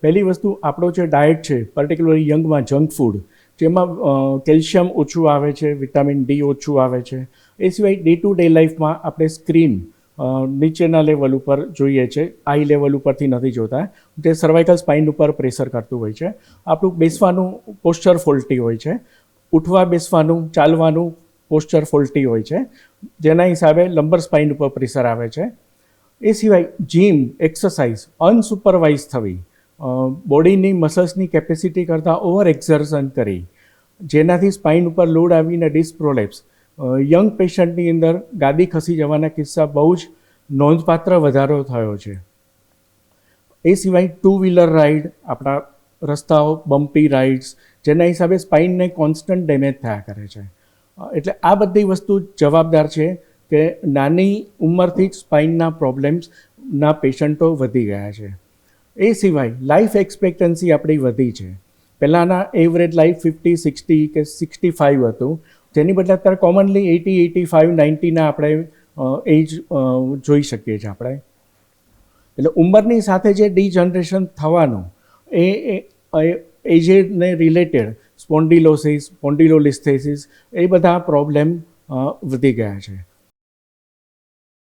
પહેલી વસ્તુ આપણો જે ડાયટ છે, પર્ટિક્યુલરલી યંગમાં જંક ફૂડ, જેમાં કેલ્શિયમ ઓછું આવે છે, વિટામિન ડી ઓછું આવે છે. એ સિવાય ડે ટુ ડે લાઈફમાં આપણે સ્ક્રીન નીચેના લેવલ ઉપર જોઈએ છે, આઈ લેવલ ઉપરથી નથી જોતા, તે સર્વાઇકલ સ્પાઇન ઉપર પ્રેશર કરતું હોય છે. આપણું બેસવાનું પોસ્ચર ફોલ્ટી હોય છે, ઉઠવા બેસવાનું ચાલવાનું પોસ્ચર ફોલ્ટી હોય છે, જેના હિસાબે લંબર સ્પાઇન ઉપર પ્રેશર આવે છે. એ સિવાય જીમ એક્સરસાઇઝ અનસુપરવાઇઝ થવી, બોડીની મસલ્સની કેપેસિટી કરતાં ઓવર એક્ઝર્શન કરી, જેનાથી સ્પાઇન ઉપર લોડ આવીને ડિસ્ક પ્રોલેપ્સ, યંગ પેશન્ટની અંદર ગાદી ખસી જવાના કિસ્સા બહુ જ નોંધપાત્ર વધારો થયો છે. એ સિવાય ટુ વ્હીલર રાઇડ, આપણા રસ્તાઓ બમ્પી રાઇડ્સ, જેના હિસાબે સ્પાઇનને કોન્સ્ટન્ટ ડેમેજ થયા કરે છે. એટલે આ બધી વસ્તુ જવાબદાર છે કે નાની ઉંમરથી જ સ્પાઇનના પ્રોબ્લેમ્સના પેશન્ટો વધી ગયા છે. એ સિવાય લાઈફ એક્સપેક્ટન્સી આપણી વધી છે. પહેલાંના એવરેજ લાઈફ 50, 60 કે 65 હતું, જેની બદલે અત્યારે કોમનલી 80, 85, 90ના આપણે એજ જોઈ શકીએ છીએ આપણે. એટલે ઉંમરની સાથે જે ડીજનરેશન થવાનું એ એજને રિલેટેડ સ્પોન્ડિલોસિસ, સ્પોન્ડિલોલિસ્થેસિસ, એ બધા પ્રોબ્લેમ વધી ગયા છે.